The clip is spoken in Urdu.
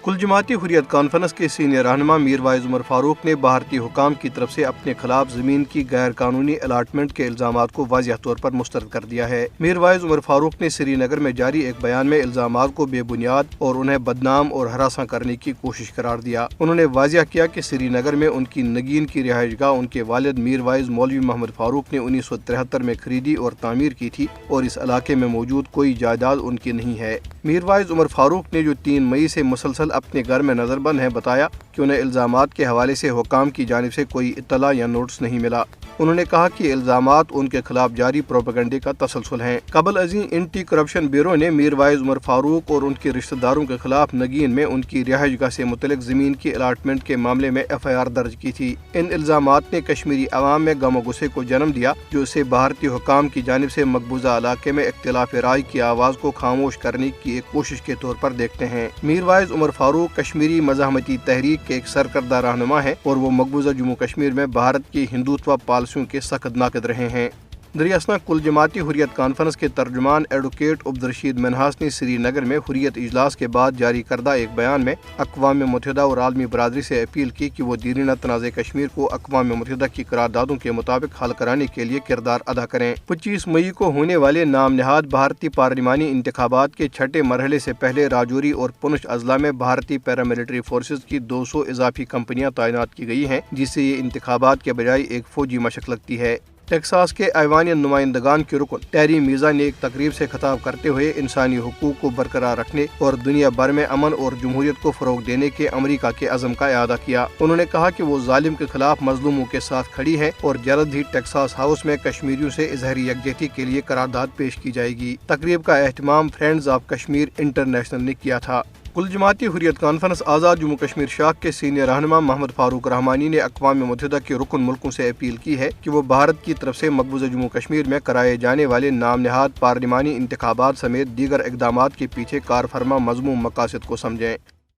کل جماعتی حریت کانفرنس کے سینئر رہنما میر وائز عمر فاروق نے بھارتی حکام کی طرف سے اپنے خلاف زمین کی غیر قانونی الاٹمنٹ کے الزامات کو واضح طور پر مسترد کر دیا ہے۔ میر وائز عمر فاروق نے سری نگر میں جاری ایک بیان میں الزامات کو بے بنیاد اور انہیں بدنام اور ہراساں کرنے کی کوشش قرار دیا۔ انہوں نے واضح کیا کہ سری نگر میں ان کی نگین کی رہائش گاہ ان کے والد میر وائز مولوی محمد فاروق نے 1973 میں خریدی اور تعمیر کی تھی اور اس علاقے میں موجود کوئی جائیداد ان کی نہیں ہے۔ میر وائز عمر فاروق نے جو 3 مئی سے مسلسل اپنے گھر میں نظر بند ہیں بتایا کہ انہیں الزامات کے حوالے سے حکام کی جانب سے کوئی اطلاع یا نوٹس نہیں ملا۔ انہوں نے کہا کہ الزامات ان کے خلاف جاری پروپیگنڈے کا تسلسل ہیں۔ قبل ازیں اینٹی کرپشن بیورو نے میر وائز عمر فاروق اور ان کے رشتہ داروں کے خلاف نگین میں ان کی رہائش گاہ سے متعلق زمین کی الاٹمنٹ کے معاملے میں FIR درج کی تھی۔ ان الزامات نے کشمیری عوام میں غم و غصے کو جنم دیا جو اسے بھارتی حکام کی جانب سے مقبوضہ علاقے میں اختلاف رائے کی آواز کو خاموش کرنے کی ایک کوشش کے طور پر دیکھتے ہیں۔ میر وائز عمر فاروق کشمیری مزاحمتی تحریک کے ایک سرکردہ رہنما ہیں اور وہ مقبوضہ جموں کشمیر میں بھارت کی ہندوتوا پالیسیوں کے سخت ناقد رہے ہیں۔ دریاسنا کل جماعتی حریت کانفرنس کے ترجمان ایڈوکیٹ عبدالرشید منہاس نے سری نگر میں حریت اجلاس کے بعد جاری کردہ ایک بیان میں اقوام متحدہ اور عالمی برادری سے اپیل کی کہ وہ دیرینہ تنازع کشمیر کو اقوام متحدہ کی قراردادوں کے مطابق حل کرانے کے لیے کردار ادا کریں۔ 25 مئی کو ہونے والے نام نہاد بھارتی پارلیمانی انتخابات کے چھٹے مرحلے سے پہلے راجوری اور پونچھ اضلاع میں بھارتی پیراملٹری فورسز کی 200 اضافی کمپنیاں تعینات کی گئی ہیں، جس سے یہ انتخابات کے بجائے ایک فوجی مشق لگتی ہے۔ ٹیکساس کے ایوانین نمائندگان کے رکن ٹیری میزا نے ایک تقریب سے خطاب کرتے ہوئے انسانی حقوق کو برقرار رکھنے اور دنیا بھر میں امن اور جمہوریت کو فروغ دینے کے امریکہ کے عزم کا اعادہ کیا۔ انہوں نے کہا کہ وہ ظالم کے خلاف مظلوموں کے ساتھ کھڑی ہے اور جلد ہی ٹیکساس ہاؤس میں کشمیریوں سے اظہاری یکجہتی کے لیے قرارداد پیش کی جائے گی۔ تقریب کا اہتمام فرینڈز آف کشمیر انٹرنیشنل نے کیا تھا۔ کل جماعتی حریت کانفرنس آزاد جموں کشمیر شاخ کے سینئر رہنما محمد فاروق رحمانی نے اقوام متحدہ کے رکن ملکوں سے اپیل کی ہے کہ وہ بھارت کی طرف سے مقبوضہ جموں کشمیر میں کرائے جانے والے نام نہاد پارلیمانی انتخابات سمیت دیگر اقدامات کے پیچھے کار فرما مضموم مقاصد کو سمجھیں۔